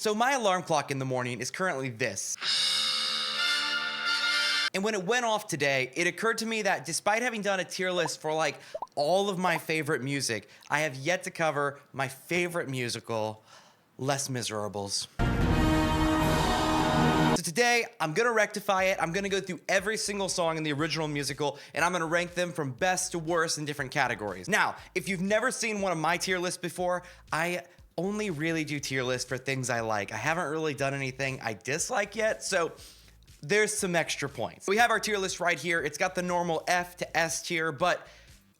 So my alarm clock in the morning is currently this. And when it went off today, it occurred to me that despite having done a tier list for like all of my favorite music, I have yet to cover my favorite musical, Les Miserables. So today, I'm gonna rectify it. I'm gonna go through every single song in the original musical, and I'm gonna rank them from best to worst in different categories. Now, if you've never seen one of my tier lists before, I only really do tier lists for things I like. I haven't really done anything I dislike yet, so there's some extra points. We have our tier list right here. It's got the normal F to S tier, but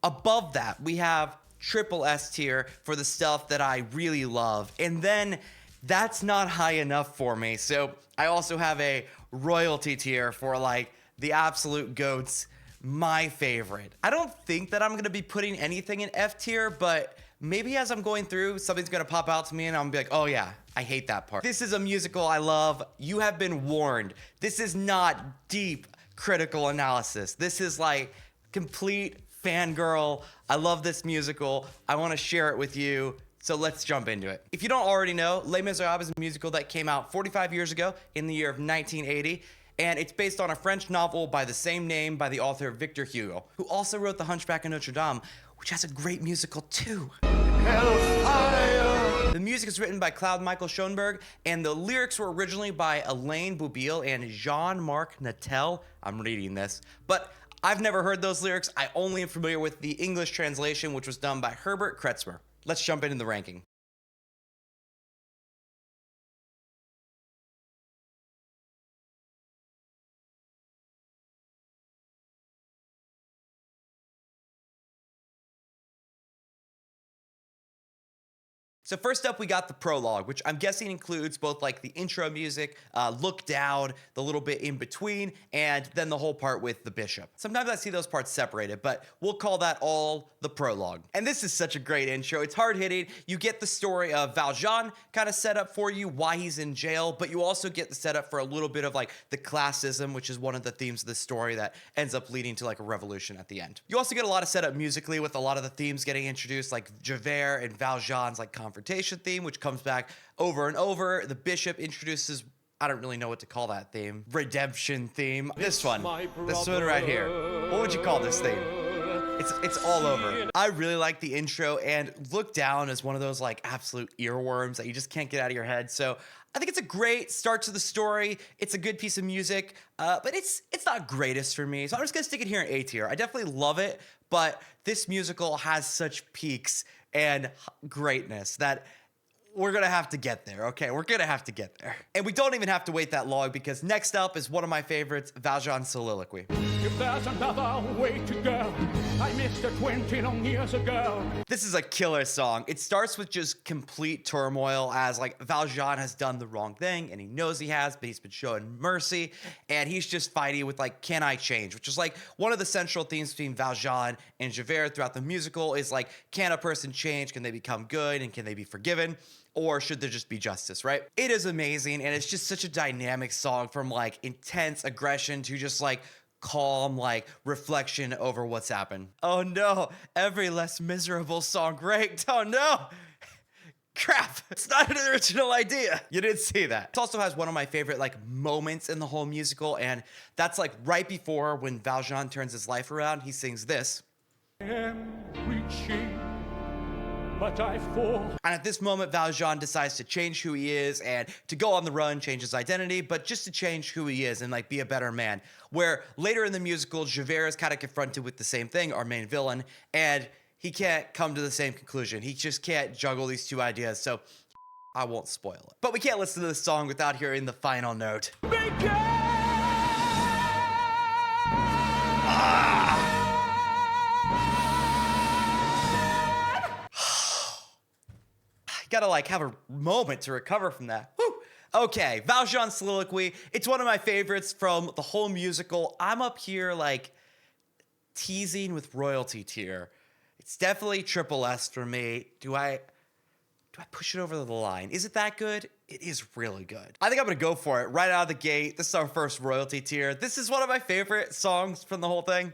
above that, we have triple S tier for the stuff that I really love. And then that's not high enough for me. So I also have a royalty tier for like the absolute GOATs, my favorite. I don't think that I'm gonna be putting anything in F tier, but maybe as I'm going through, something's gonna pop out to me and I'm gonna be like, oh yeah, I hate that part. This is a musical I love. You have been warned. This is not deep critical analysis. This is like complete fangirl. I love this musical. I wanna share it with you. So let's jump into it. If you don't already know, Les Misérables is a musical that came out 45 years ago in the year of 1980. And it's based on a French novel by the same name by the author Victor Hugo, who also wrote The Hunchback of Notre Dame, which has a great musical too. Hellfire. The music is written by Claude Michael Schoenberg, and the lyrics were originally by Alain Boublil and Jean-Marc Natel. I'm reading this, but I've never heard those lyrics. I only am familiar with the English translation, which was done by Herbert Kretzmer. Let's jump into the ranking. So first up, we got the prologue, which I'm guessing includes both like the intro music, look down, the little bit in between, and then the whole part with the bishop. Sometimes I see those parts separated, but we'll call that all the prologue. And this is such a great intro. It's hard-hitting. You get the story of Valjean kind of set up for you, why he's in jail, but you also get the setup for a little bit of like the classism, which is one of the themes of the story that ends up leading to like a revolution at the end. You also get a lot of setup musically with a lot of the themes getting introduced, like Javert and Valjean's like confrontation theme, which comes back over and over. The bishop introduces, I don't really know what to call that theme, redemption theme. This one right here. What would you call this theme? It's all over. I really like the intro, and Look Down is one of those like absolute earworms that you just can't get out of your head. So I think it's a great start to the story. It's a good piece of music, but it's not greatest for me. So I'm just gonna stick it here in A tier. I definitely love it, but this musical has such peaks and greatness that we're gonna have to get there, okay? We're gonna have to get there. And we don't even have to wait that long, because next up is one of my favorites, Valjean's soliloquy. If there's another way to go, I missed it 20 long years ago. This is a killer song. It starts with just complete turmoil as like Valjean has done the wrong thing, and he knows he has, but he's been shown mercy, and he's just fighting with like, can I change? Which is like one of the central themes between Valjean and Javert throughout the musical is like, can a person change? Can they become good? And can they be forgiven? Or should there just be justice, right? It is amazing, and it's just such a dynamic song, from like intense aggression to just like calm like reflection over what's happened. Oh no, every Les Miserable song ranked. Oh no. Crap, it's not an original idea. You didn't see that. It also has one of my favorite like moments in the whole musical, and that's like right before when Valjean turns his life around. He sings this. I am reaching, but I fall. And at this moment, Valjean decides to change who he is and to go on the run, change his identity, but just to change who he is and like be a better man. Where later in the musical, Javert is kind of confronted with the same thing, our main villain, and he can't come to the same conclusion. He just can't juggle these two ideas, so I won't spoil it. But we can't listen to this song without hearing the final note. Gotta like have a moment to recover from that. Woo! Okay, Valjean's soliloquy. It's one of my favorites from the whole musical. I'm up here like teasing with royalty tier. It's definitely triple S for me. Do I push it over the line? Is it that good? It is really good. I think I'm gonna go for it right out of the gate. This is our first royalty tier. This is one of my favorite songs from the whole thing.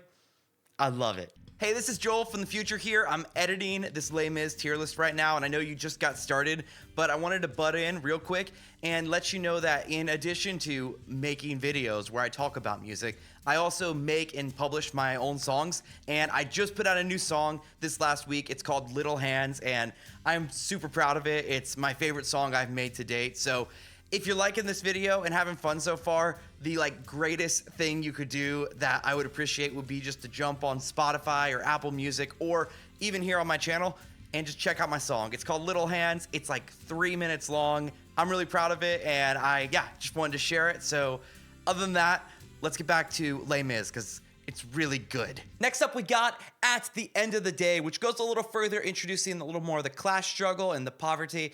I love it. Hey, this is Joel from the future here. I'm editing this Les Mis tier list right now, and I know you just got started, but I wanted to butt in real quick and let you know that in addition to making videos where I talk about music, I also make and publish my own songs, and I just put out a new song this last week. It's called Little Hands, and I'm super proud of it. It's my favorite song I've made to date, so if you're liking this video and having fun so far, the greatest thing you could do that I would appreciate would be just to jump on Spotify or Apple Music or even here on my channel and just check out my song. It's called Little Hands. It's 3 minutes long. I'm really proud of it, and I just wanted to share it. So other than that, let's get back to Les Mis because it's really good. Next up, we got At the End of the Day, which goes a little further, introducing a little more of the class struggle and the poverty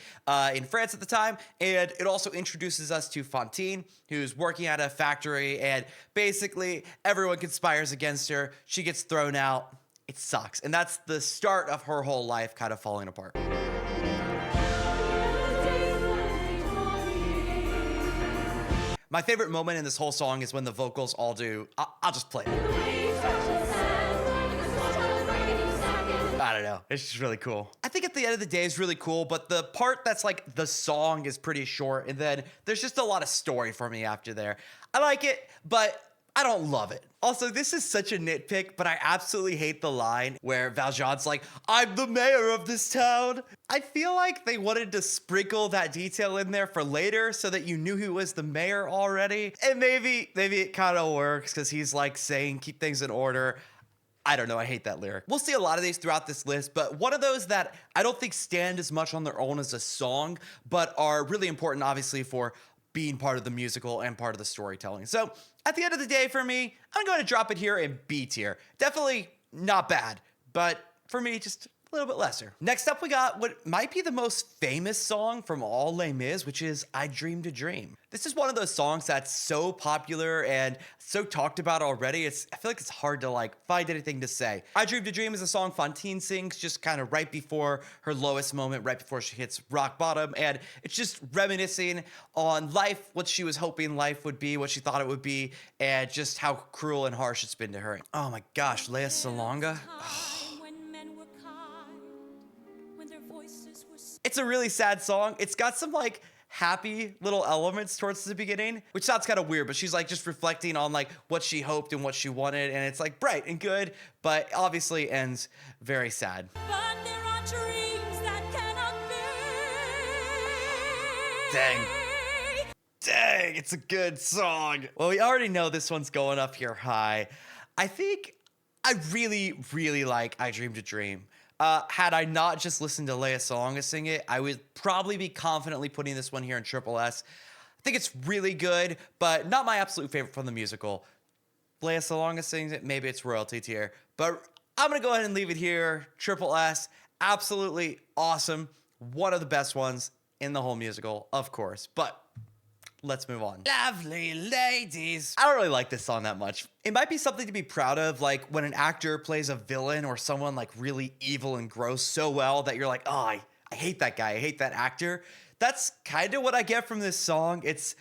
in France at the time. And it also introduces us to Fantine, who's working at a factory, and basically everyone conspires against her. She gets thrown out. It sucks. And that's the start of her whole life kind of falling apart. My favorite moment in this whole song is when the vocals all do, I'll just play it. I don't know, it's just really cool. I think At the End of the Day is really cool, but the part that's the song is pretty short, and then there's just a lot of story for me after there. I like it, but I don't love it. Also, this is such a nitpick, but I absolutely hate the line where Valjean's like, I'm the mayor of this town. I feel like they wanted to sprinkle that detail in there for later so that you knew he was the mayor already. And maybe it kind of works because he's saying keep things in order. I don't know, I hate that lyric. We'll see a lot of these throughout this list, but one of those that I don't think stand as much on their own as a song, but are really important, obviously, for being part of the musical and part of the storytelling. So At the End of the Day, for me, I'm going to drop it here in B tier. Definitely not bad, but for me, just a little bit lesser. Next up, we got what might be the most famous song from all Les Mis, which is I Dreamed a Dream. This is one of those songs that's so popular and so talked about already. I feel like it's hard to find anything to say. I Dreamed a Dream is a song Fantine sings just kind of right before her lowest moment, right before she hits rock bottom. And it's just reminiscing on life, what she was hoping life would be, what she thought it would be, and just how cruel and harsh it's been to her. Oh my gosh, Lea Salonga. It's a really sad song. It's got some happy little elements towards the beginning, which sounds kind of weird, but she's just reflecting on what she hoped and what she wanted, and it's bright and good, but obviously ends very sad. But there are dreams that cannot be. Dang, it's a good song. Well, we already know this one's going up here high. I think I really, really like I Dreamed a Dream. Had I not just listened to Lea Salonga sing it, I would probably be confidently putting this one here in Triple S. I think it's really good, but not my absolute favorite from the musical. Lea Salonga sings it, maybe it's royalty tier, but I'm gonna go ahead and leave it here. Triple S, absolutely awesome. One of the best ones in the whole musical, of course, but let's move on. Lovely ladies. I don't really like this song that much. It might be something to be proud of, when an actor plays a villain or someone really evil and gross so well that you're oh, I hate that guy, I hate that actor. That's kind of what I get from this song. It's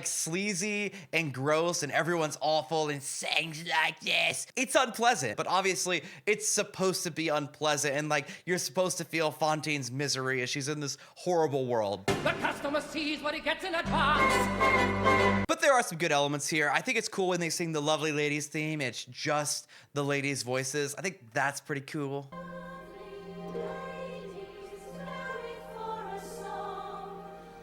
sleazy and gross and everyone's awful and sings like this. It's unpleasant, but obviously it's supposed to be unpleasant, and you're supposed to feel Fantine's misery as she's in this horrible world. The customer sees what he gets in advance. But there are some good elements here. I think it's cool when they sing the Lovely Ladies theme. It's just the ladies' voices. I think that's pretty cool.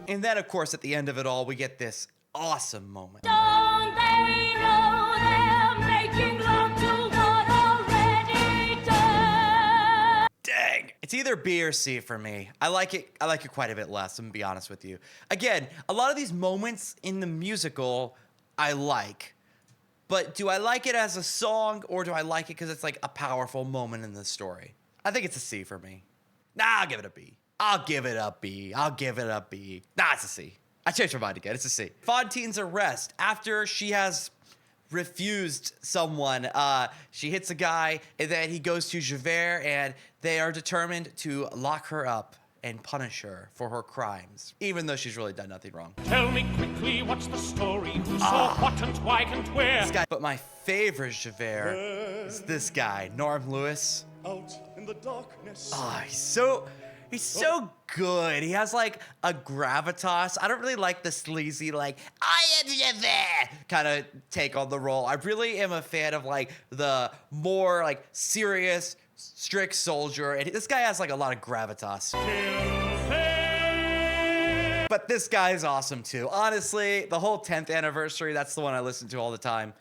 And then, of course, at the end of it all, we get this awesome moment. Don't they know they're making love to what already done? Dang. It's either B or C for me. I like it quite a bit less, I'm gonna be honest with you. Again, a lot of these moments in the musical I like. But do I like it as a song, or do I like it because it's a powerful moment in the story? I think it's a C for me. Nah, I'll give it a B. I'll give it a B. Nah, it's a C. I changed my mind again. It's a C. Fantine's arrest after she has refused someone. She hits a guy, and then he goes to Javert, and they are determined to lock her up and punish her for her crimes, even though she's really done nothing wrong. Tell me quickly, what's the story? Who saw what and why and where? This guy, but my favorite Javert is this guy, Norm Lewis. Out in the darkness. He's so good. He has like a gravitas. I don't really like the sleazy, like, I am Javert kind of take on the role. I really am a fan of like the more like serious, strict soldier. And this guy has like a lot of gravitas. But this guy is awesome too. Honestly, the whole 10th anniversary, that's the one I listen to all the time.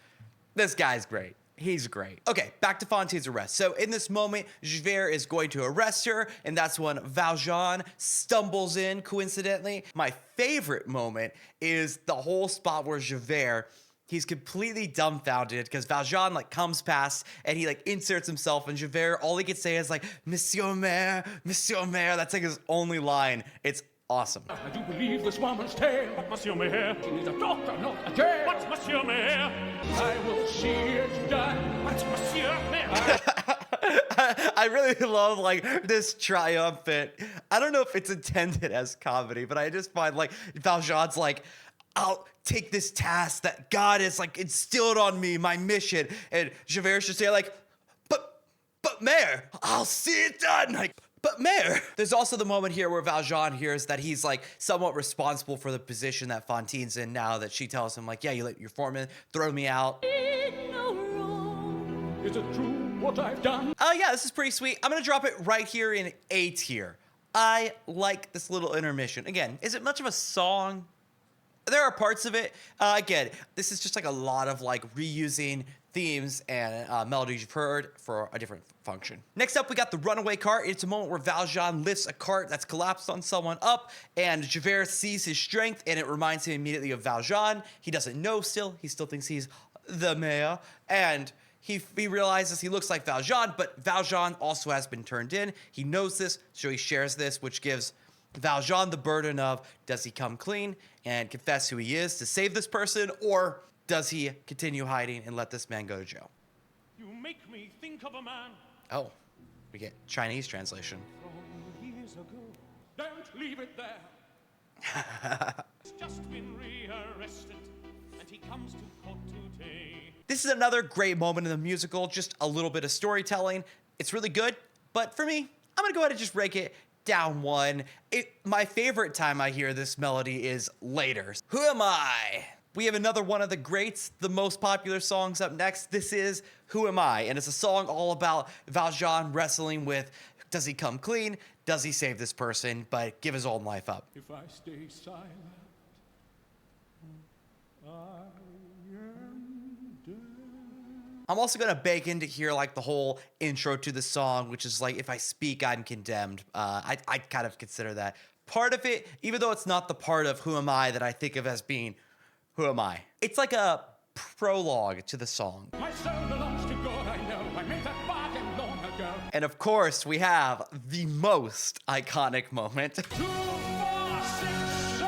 This guy's great. He's great. Okay, back to Fantine's arrest. So in this moment, Javert is going to arrest her, and that's when Valjean stumbles in, coincidentally. My favorite moment is the whole spot where Javert, he's completely dumbfounded because Valjean like comes past and he like inserts himself, and Javert, all he can say is like, Monsieur Maire, Monsieur Maire. That's like his only line. It's awesome. I do believe this woman's tale. But Monsieur Maire, she needs a doctor, not a jail. What's Monsieur Maire? I will see it done. What's Monsieur Maire? I really love like this triumphant. I don't know if it's intended as comedy, but I just find like Valjean's like, I'll take this task that God has like instilled on me, my mission, and Javert should say like, but Mayor, I'll see it done. Like, but Mayor. There's also the moment here where Valjean hears that he's like somewhat responsible for the position that Fantine's in now, that she tells him like, yeah, you let your foreman throw me out. No wrong. Is it true what I've done? Oh yeah, this is pretty sweet. I'm gonna drop it right here in A tier. I like this little intermission. Again, is it much of a song? There are parts of it. Again, this is just like a lot of like reusing themes and melodies you've heard for a different function. Next up, we got the runaway cart. It's a moment where Valjean lifts a cart that's collapsed on someone up, and Javert sees his strength, and it reminds him immediately of Valjean. He doesn't know still. He still thinks he's the mayor, and he realizes he looks like Valjean, but Valjean also has been turned in. He knows this, so he shares this, which gives Valjean the burden of, does he come clean and confess who he is to save this person, or does he continue hiding and let this man go to jail? You make me think of a man Oh, we get Chinese translation. from years ago. Don't leave it there. He's just been rearrested, and he comes to court today. This is another great moment in the musical, just a little bit of storytelling. It's really good, but for me, I'm gonna go ahead and just rank it down one. My favorite time I hear this melody is later. Who Am I? We have another one of the greats, the most popular songs up next. This is Who Am I? And it's a song all about Valjean wrestling with, does he come clean? Does he save this person, but give his own life up? If I stay silent, I am dead. I'm also gonna bake into here like the whole intro to the song, which is like, if I speak, I'm condemned. I kind of consider that part of it, even though it's not the part of Who Am I that I think of as being Who Am I? It's like a prologue to the song. My soul belongs to God, I know. I made that bargain long ago. And of course, we have the most iconic moment. 2, 4, 6,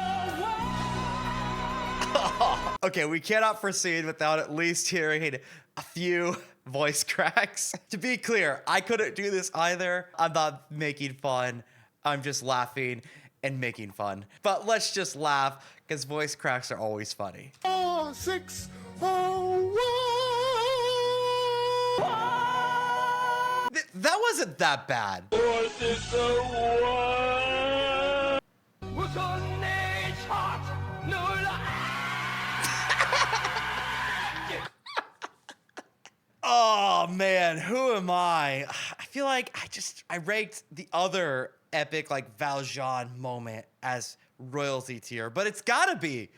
away. Okay, we cannot proceed without at least hearing a few voice cracks. To be clear, I couldn't do this either. I'm not making fun. I'm just laughing and making fun. But let's just laugh, because voice cracks are always funny. 4, 6, 1. That wasn't that bad. 4, 6, 1. What's on age heart? No Oh man, Who Am I? I feel like I ranked the other epic like Valjean moment as royalty tier, but it's gotta be.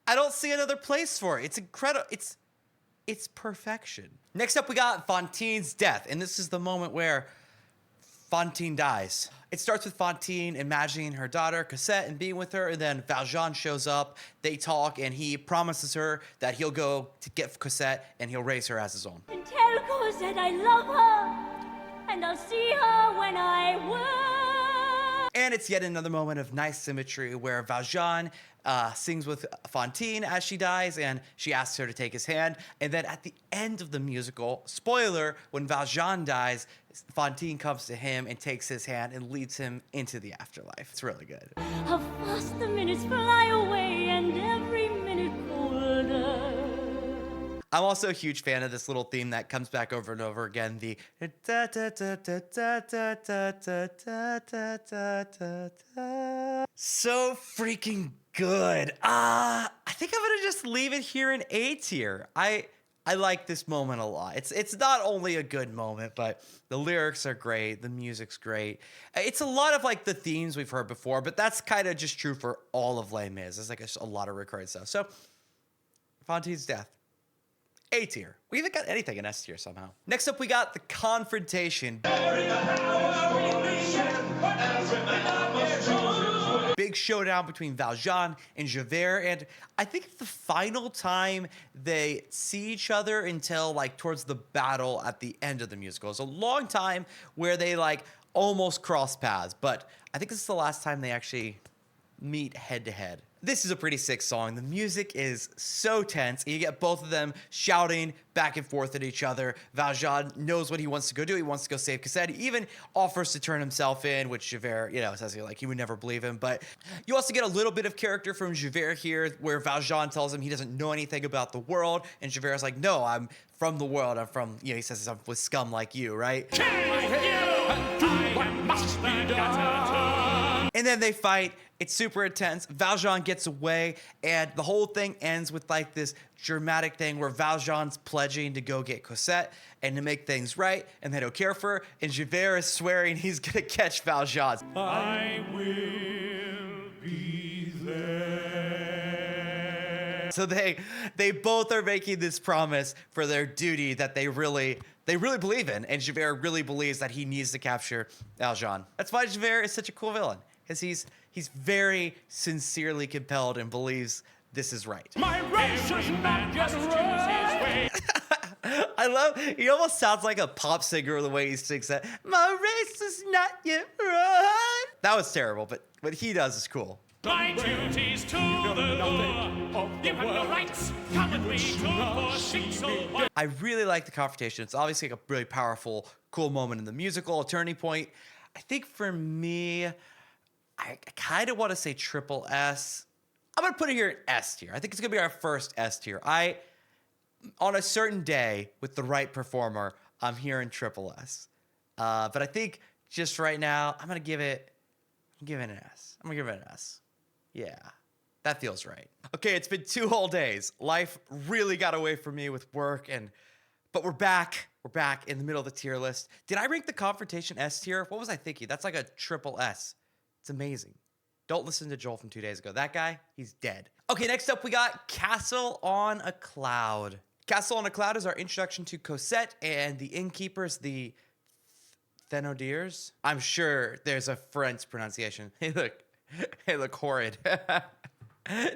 I don't see another place for it. It's incredible. It's perfection. Next up, we got Fantine's death, and this is the moment where Fantine dies. It starts with Fantine imagining her daughter Cosette and being with her, and then Valjean shows up. They talk, and he promises her that he'll go to get Cosette and he'll raise her as his own. And tell Cosette I love her, and I'll see her when I will. And it's yet another moment of nice symmetry where Valjean sings with Fantine as she dies, and she asks her to take his hand. And then at the end of the musical, spoiler, when Valjean dies, Fantine comes to him and takes his hand and leads him into the afterlife. It's really good. How fast the minutes fly away, and every minute colder. I'm also a huge fan of this little theme that comes back over and over again. The da da da da da da da da da da da da. So freaking good. I think I'm gonna just leave it here in A tier. I like this moment a lot. It's not only a good moment, but the lyrics are great, the music's great. It's a lot of like the themes we've heard before, but that's kind of just true for all of Les Mis. There's like a lot of recurring stuff. So Fantine's death. A tier. We even got anything in S tier somehow. Next up, we got the confrontation. Big showdown between Valjean and Javert, and I think it's the final time they see each other until like towards the battle at the end of the musical. It's a long time where they like almost cross paths, but I think this is the last time they actually meet head to head. This is a pretty sick song. The music is so tense. You get both of them shouting back and forth at each other. Valjean knows what he wants to go do. He wants to go save Cosette. He even offers to turn himself in, which Javert, says he would never believe him. But you also get a little bit of character from Javert here, where Valjean tells him he doesn't know anything about the world, and Javert's like, no, I'm from the world. I'm from, he says I'm with scum like you, right? And then they fight. It's super intense. Valjean gets away, and the whole thing ends with like this dramatic thing where Valjean's pledging to go get Cosette and to make things right, and they don't care for her, and Javert is swearing he's gonna catch Valjean. I will be there. So they both are making this promise for their duty that they really believe in, and Javert really believes that he needs to capture Valjean. That's why Javert is such a cool villain, because he's very sincerely compelled and believes this is right. My race is not yet run. I love, he almost sounds like a pop singer the way he sings that. My race is not yet run. That was terrible, but what he does is cool. My duties to the law. You have no rights. Come with me to 461. I really like the confrontation. It's obviously like a really powerful, cool moment in the musical, a turning point. I think for me, I kind of want to say triple S. I'm going to put it here in S tier. I think it's going to be our first S tier. On a certain day with the right performer, I'm here in triple S. But I think just right now, I'm going to give it an S. I'm going to give it an S. Yeah, that feels right. Okay, it's been 2 whole days. Life really got away from me with work, but we're back. We're back in the middle of the tier list. Did I rank the confrontation S tier? What was I thinking? That's like a triple S. It's amazing. Don't listen to Joel from 2 days ago. That guy, he's dead. Okay, next up we got Castle on a Cloud. Castle on a Cloud is our introduction to Cosette and the innkeepers, the Thénardiers. I'm sure there's a French pronunciation. Hey, look horrid.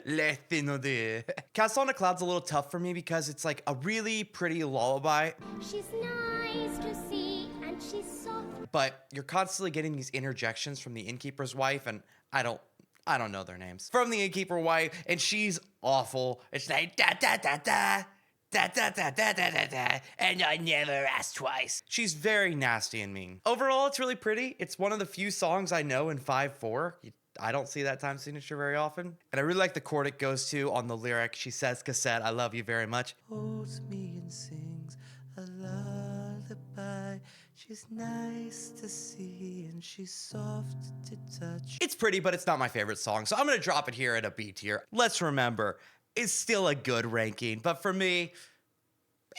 Les Thénardiers. Castle on a Cloud's a little tough for me because it's like a really pretty lullaby. She's nice to see, and she's soft. But you're constantly getting these interjections from the innkeeper's wife, and I don't know their names. From the innkeeper wife, and she's awful. It's like da da da da. Da, da, da, da, da, da, da, and I never asked twice. She's very nasty and mean. Overall, it's really pretty. It's one of the few songs I know in 5/4. I don't see that time signature very often. And I really like the chord it goes to on the lyric. She says, Cosette, I love you very much. Holds me and sings a lullaby. She's nice to see and she's soft to touch. It's pretty, but it's not my favorite song, so I'm gonna drop it here at a B tier. Let's remember, it's still a good ranking, but for me,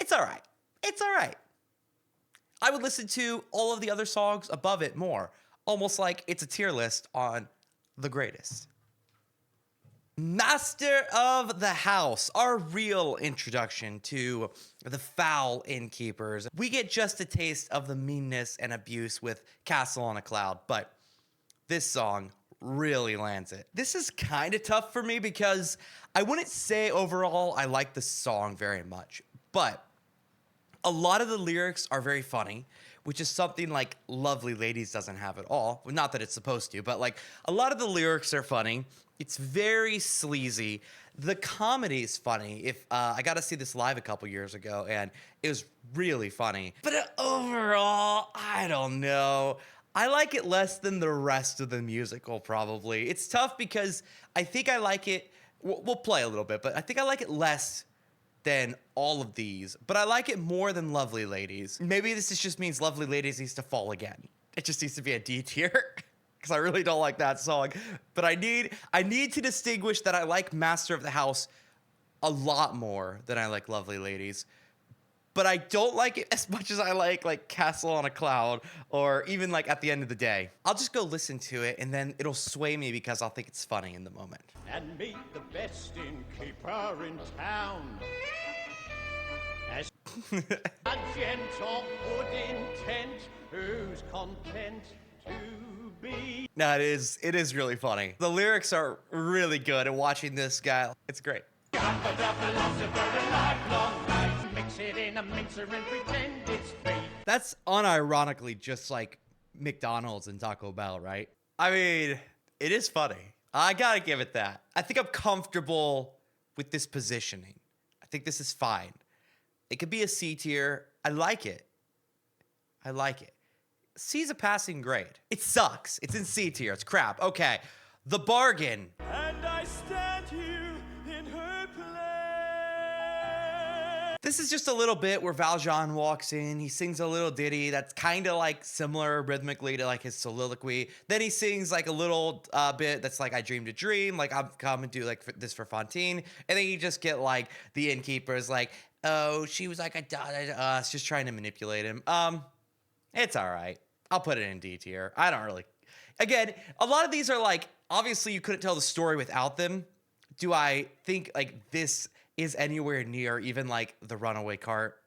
it's all right. It's all right. I would listen to all of the other songs above it more, almost like it's a tier list on the greatest. Master of the House, our real introduction to the foul innkeepers. We get just a taste of the meanness and abuse with Castle on a Cloud, but this song really lands it. This is kind of tough for me because I wouldn't say overall I like the song very much, but a lot of the lyrics are very funny. which is something like Lovely Ladies doesn't have at all. Well, not that it's supposed to, but like a lot of the lyrics are funny. It's very sleazy. The comedy is funny. If I got to see this live a couple years ago, and it was really funny. But overall, I don't know. I like it less than the rest of the musical, probably. It's tough because I think I like it. We'll play a little bit, but I think I like it less than all of these. But I like it more than Lovely Ladies. Maybe this just means Lovely Ladies needs to fall again. It just needs to be a D tier. Because I really don't like that song. But I need to distinguish that I like Master of the House a lot more than I like Lovely Ladies. But I don't like it as much as I like Castle on a Cloud or even like At the End of the Day. I'll just go listen to it and then it'll sway me because I'll think it's funny in the moment. And meet the best innkeeper in town. As a gentle good intent, who's content to be. No, it is really funny. The lyrics are really good, and watching this guy, it's great. Mix it in a mixer and pretend it's fate. That's unironically just like McDonald's and Taco Bell, right? I mean, it is funny. I gotta give it that. I think I'm comfortable with this positioning. I think this is fine. It could be a C tier. I like it. I like it. C's a passing grade. It sucks. It's in C tier. It's crap. Okay. The Bargain. And I stand here in her place. This is just a little bit where Valjean walks in. He sings a little ditty that's kind of like similar rhythmically to like his soliloquy. Then he sings like a little bit that's like I dreamed a dream, like I'm coming to do like this for Fantine. And then you just get like the innkeeper's like, oh, she was like a daughter to us, just trying to manipulate him. It's all right. I'll put it in D tier. I don't really. Again, a lot of these are like, obviously you couldn't tell the story without them. Do I think like this is anywhere near even like The Runaway Cart?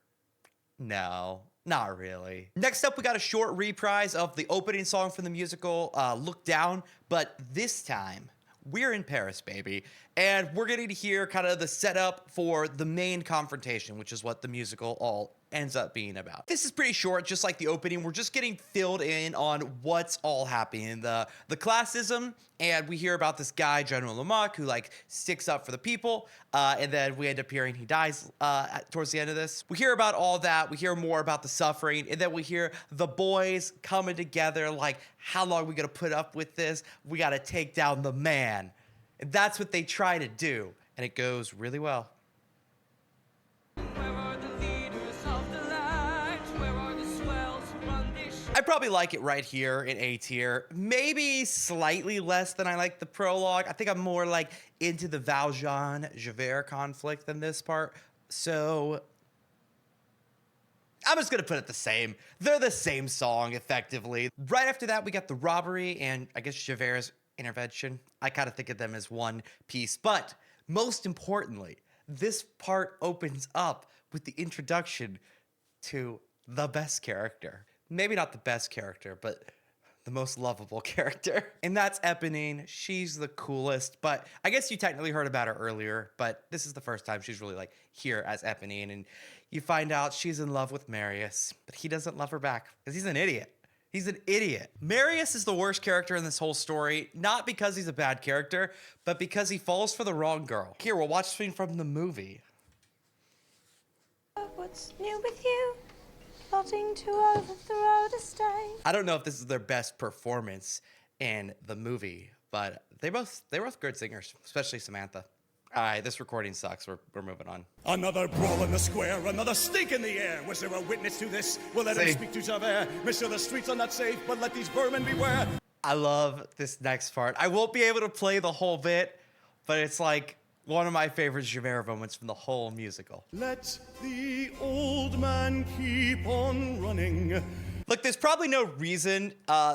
No, not really. Next up, we got a short reprise of the opening song from the musical, Look Down, but this time we're in Paris, baby. And we're getting to hear kind of the setup for the main confrontation, which is what the musical all ends up being about. This is pretty short, just like the opening. We're just getting filled in on what's all happening. The classism, and we hear about this guy, General Lamarck, who like sticks up for the people, and then we end up hearing he dies towards the end of this. We hear about all that. We hear more about the suffering, and then we hear the boys coming together like, how long are we gonna put up with this? We gotta take down the man. And that's what they try to do, and it goes really well. I probably like it right here in A tier. Maybe slightly less than I like the prologue. I think I'm more like into the Valjean-Javert conflict than this part. So I'm just gonna put it the same. They're the same song, effectively. Right after that, we got the robbery and I guess Javert's intervention. I kind of think of them as one piece. But most importantly, this part opens up with the introduction to the best character. Maybe not the best character, but the most lovable character. And that's Eponine. She's the coolest, but I guess you technically heard about her earlier, but this is the first time she's really like here as Eponine. And you find out she's in love with Marius, but he doesn't love her back because he's an idiot. He's an idiot. Marius is the worst character in this whole story, not because he's a bad character, but because he falls for the wrong girl. Here, we'll watch something from the movie. What's new with you? Plotting to overthrow the state. I don't know if this is their best performance in the movie, but they're both good singers, especially Samantha. All right, this recording sucks. We're moving on. Another brawl in the square, another stink in the air. Was there a witness to this? Well, let him speak to Javert. Monsieur, the streets are not safe, but let these vermin beware. I love this next part. I won't be able to play the whole bit, but it's like one of my favorite Javert moments from the whole musical. Let the old man keep on running. Look, there's probably no reason.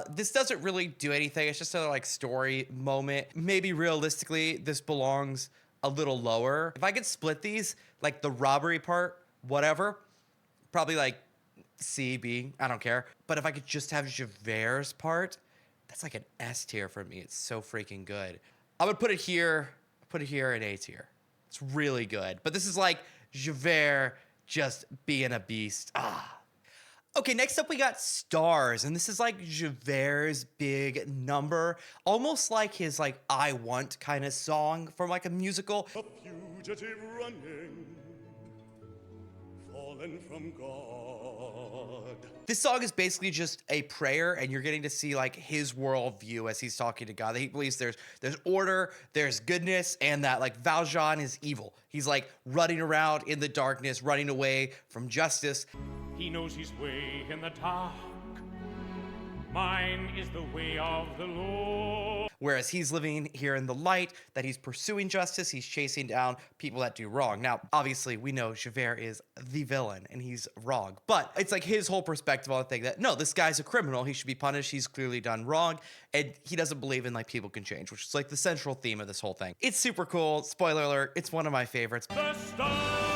This doesn't really do anything. It's just a like story moment. Maybe realistically, this belongs a little lower. If I could split these, like the robbery part, whatever, probably like C, B, I don't care. But if I could just have Javert's part, that's like an S tier for me. It's so freaking good. I would put it here in A tier. It's really good. But this is like Javert just being a beast. Okay, next up we got Stars, and this is like Javert's big number, almost like his like I Want kind of song from like a musical. A fugitive running, fallen from God. This song is basically just a prayer, and you're getting to see like his worldview as he's talking to God. He believes there's order, there's goodness, and that like Valjean is evil. He's like running around in the darkness, running away from justice. He knows his way in the dark. Mine is the way of the Lord. Whereas he's living here in the light, that he's pursuing justice, he's chasing down people that do wrong. Now, obviously, we know Javert is the villain and he's wrong, but it's like his whole perspective on the thing that, no, this guy's a criminal, he should be punished, he's clearly done wrong, and he doesn't believe in like people can change, which is like the central theme of this whole thing. It's super cool. Spoiler alert, it's one of my favorites. The stars.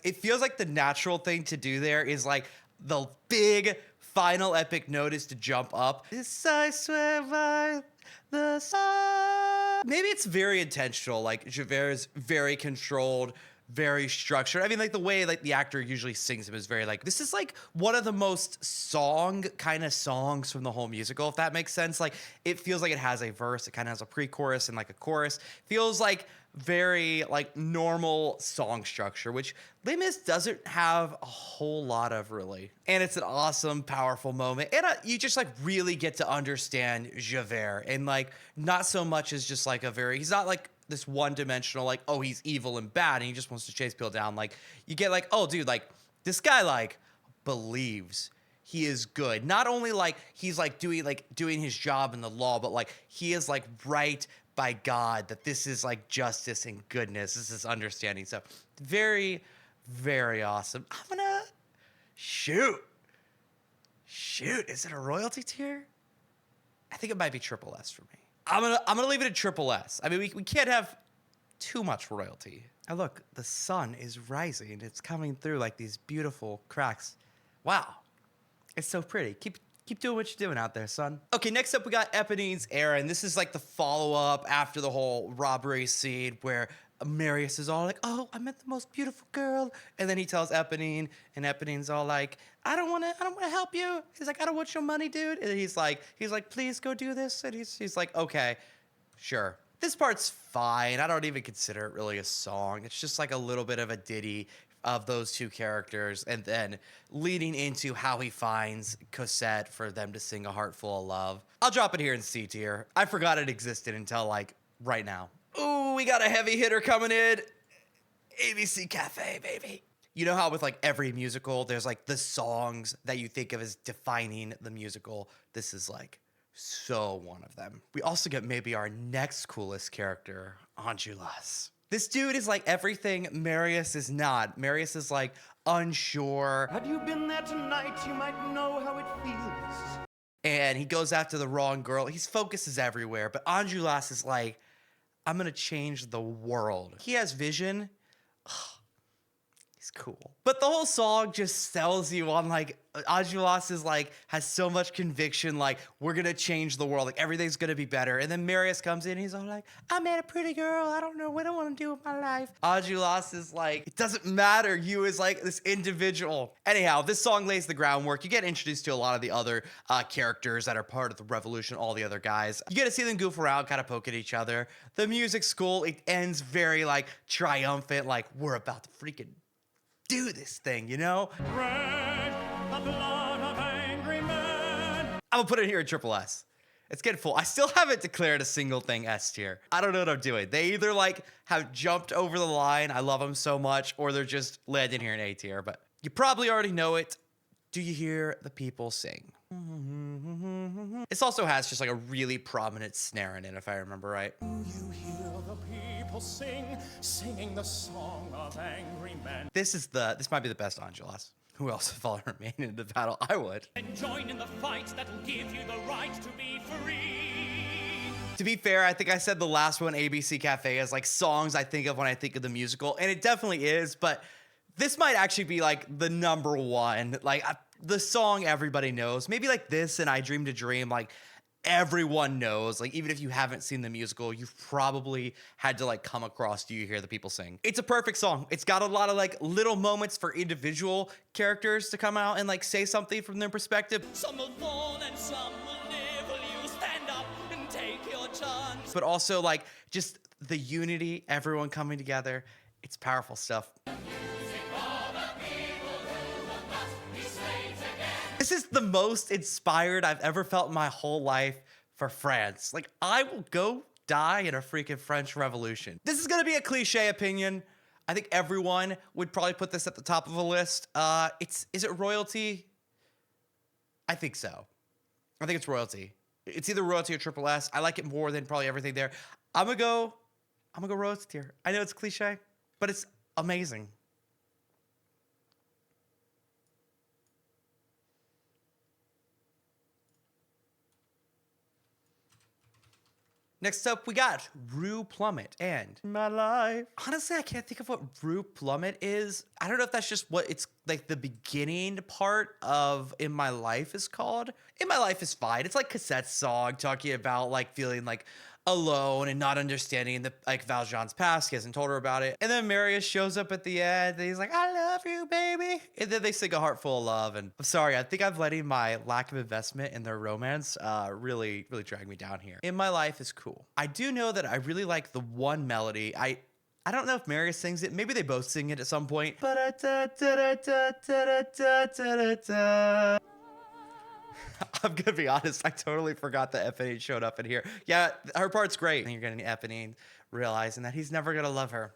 It feels like the natural thing to do there is like the big final epic note is to jump up. This I swear by the sun. Maybe it's very intentional. Like Javert is very controlled, very structured. I mean, like the way like the actor usually sings him is very like, this is like one of the most song kind of songs from the whole musical, if that makes sense. Like it feels like it has a verse, it kind of has a pre-chorus and like a chorus. Feels like very like normal song structure, which Les Mis doesn't have a whole lot of really. And it's an awesome, powerful moment. And you just like really get to understand Javert, and like not so much as just like he's not like this one-dimensional like, oh, he's evil and bad and he just wants to chase people down. Like you get like, oh dude, like this guy like believes he is good. Not only like he's like doing his job in the law, but like he is like right by God, that this is like justice and goodness. This is understanding. So very, very awesome. I'm gonna shoot. Is it a royalty tier? I think it might be triple S for me. I'm gonna leave it at triple S. I mean, we can't have too much royalty. And look, the sun is rising. It's coming through like these beautiful cracks. Wow, it's so pretty. Keep doing what you're doing out there, son. Okay, next up we got Eponine's era, and this is like the follow-up after the whole robbery scene where Marius is all like, oh, I met the most beautiful girl. And then he tells Eponine, and Eponine's all like, I don't wanna help you. He's like, I don't want your money, dude. And he's like, please go do this. And he's like, okay, sure. This part's fine. I don't even consider it really a song. It's just like a little bit of a ditty of those two characters, and then leading into how he finds Cosette for them to sing A Heart Full of Love. I'll drop it here in C tier. I forgot it existed until like right now. Ooh, we got a heavy hitter coming in. ABC Cafe, baby. You know how with like every musical, there's like the songs that you think of as defining the musical. This is like so one of them. We also get maybe our next coolest character, Enjolras. This dude is like everything Marius is not. Marius is like unsure. Had you been there tonight, you might know how it feels. And he goes after the wrong girl. His focus is everywhere. But Enjolras is like, I'm gonna change the world. He has vision. He's cool. But the whole song just sells you on like, Enjolras is like, has so much conviction, like, we're gonna change the world, like everything's gonna be better. And then Marius comes in, he's all like, I met a pretty girl, I don't know what I wanna do with my life. Enjolras is like, it doesn't matter, you is like this individual. Anyhow, this song lays the groundwork. You get introduced to a lot of the other characters that are part of the revolution, all the other guys. You get to see them goof around, kind of poke at each other. The music's cool, it ends very like triumphant, like we're about to freaking do this thing, you know? Red, the blood of angry men. I'm gonna put it here in triple S. It's getting full. I still haven't declared a single thing S tier. I don't know what I'm doing. They either like have jumped over the line, I love them so much, or they're just landing here in A tier, but you probably already know it. Do you hear the people sing? This also has just like a really prominent snare in it, if I remember right. You hear the people singing the song of angry men. This might be the best Enjolras. Who else if I'll remain in the battle? I would. And join in the fight that'll give you the right to be free. To be fair, I think I said the last one, ABC Cafe, is like songs I think of when I think of the musical, and it definitely is, but this might actually be like the number one. Like the song everybody knows. Maybe like this and I Dreamed a Dream. Like everyone knows, like even if you haven't seen the musical, you've probably had to like come across, do you hear the people sing? It's a perfect song. It's got a lot of like little moments for individual characters to come out and like say something from their perspective. Some will fall and some will live. Will you stand up and take your chance? But also like just the unity, everyone coming together. It's powerful stuff. This is the most inspired I've ever felt in my whole life for France. Like, I will go die in a freaking French Revolution. This is gonna be a cliche opinion. I think everyone would probably put this at the top of a list. Is it royalty? I think so. I think it's royalty. It's either royalty or triple S. I like it more than probably everything there. I'm gonna go royalty tier. I know it's cliche, but it's amazing. Next up, we got Rue Plummet and My Life. Honestly, I can't think of what Rue Plummet is. I don't know if that's just what it's like the beginning part of In My Life is called. In My Life is fine. It's like Cosette's song talking about like feeling like alone and not understanding the like Valjean's past. He hasn't told her about it. And then Marius shows up at the end and he's like, I love you, baby. And then they sing A Heart Full of Love. And I'm sorry, I think I'm letting my lack of investment in their romance really drag me down here. In My Life is cool. I do know that I really like the one melody. I don't know if Marius sings it. Maybe they both sing it at some point. I'm gonna be honest, I totally forgot that Eponine showed up in here. Yeah, her part's great. And you're getting Eponine realizing that he's never gonna love her.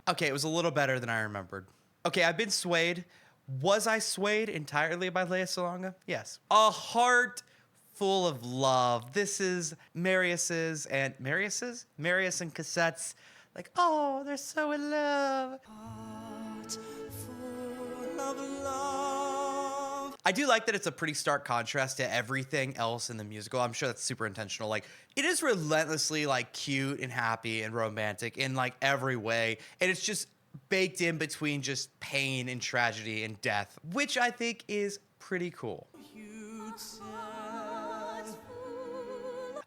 Okay, it was a little better than I remembered. Okay, I've been swayed. Was I swayed entirely by Lea Salonga? Yes. A Heart Full of Love. This is Marius and Cosette's. Like, oh, they're so in love. Full of love. I do like that it's a pretty stark contrast to everything else in the musical. I'm sure that's super intentional. Like, it is relentlessly like cute and happy and romantic in like every way. And it's just baked in between just pain and tragedy and death, which I think is pretty cool.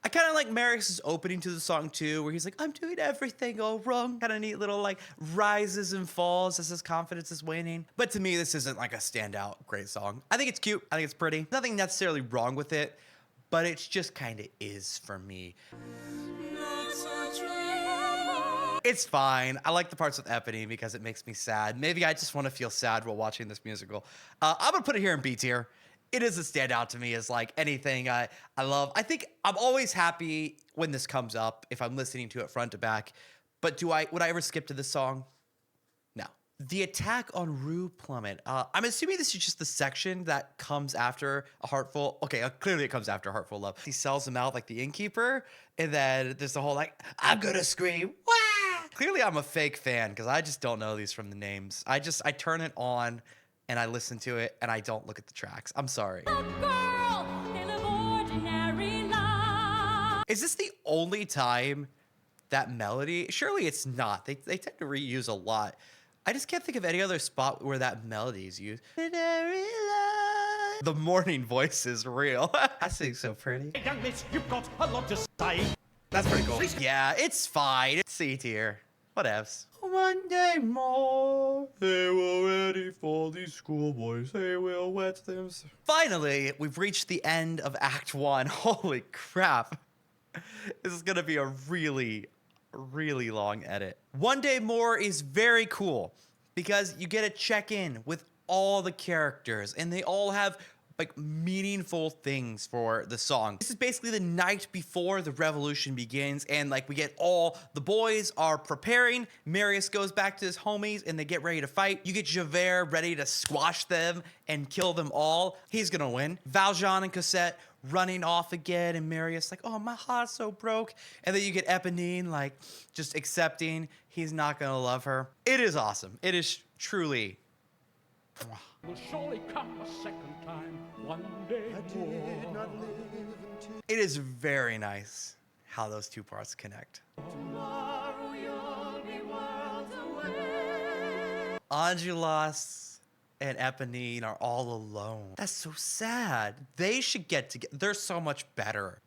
I kind of like Marius' opening to the song too, where he's like, I'm doing everything all wrong. Kind of neat little like rises and falls as his confidence is waning. But to me, this isn't like a standout great song. I think it's cute. I think it's pretty. Nothing necessarily wrong with it, but it's just kind of is for me. It's fine. I like the parts with Eponine because it makes me sad. Maybe I just want to feel sad while watching this musical. I'm gonna put it here in B tier. It doesn't stand out to me as like anything I love. I think I'm always happy when this comes up if I'm listening to it front to back. But would I ever skip to this song? No. The attack on Rue Plummet. I'm assuming this is just the section that comes after A Heartful. Okay, clearly it comes after A Heartful Love. He sells him out like the innkeeper, and then there's the whole like, I'm gonna scream, wah! Clearly I'm a fake fan because I just don't know these from the names. I turn it on and I listen to it and I don't look at the tracks. I'm sorry. Girl, they live ordinary lives. Is this the only time that melody? Surely it's not. They tend to reuse a lot. I just can't think of any other spot where that melody is used. The morning voice is real. I sing so pretty. Hey, young miss, you've got a lot to say. That's pretty cool. Yeah, it's fine. It's C tier. Whatevs. One day more, they will ready for these schoolboys. They will wet them. Finally, we've reached the end of Act 1. Holy crap. This is gonna be a really long edit. One Day More is very cool because you get to check in with all the characters and they all have like meaningful things for the song. This is basically the night before the revolution begins and like we get all the boys are preparing. Marius goes back to his homies and they get ready to fight. You get Javert ready to squash them and kill them all. He's gonna win. Valjean and Cosette running off again and Marius like, oh, my heart's so broke. And then you get Eponine like just accepting he's not gonna love her. It is awesome. It is truly. Will surely come a second time, one day more. It is very nice how those two parts connect. Angelos and Eponine are all alone. That's so sad. They should get together. They're so much better.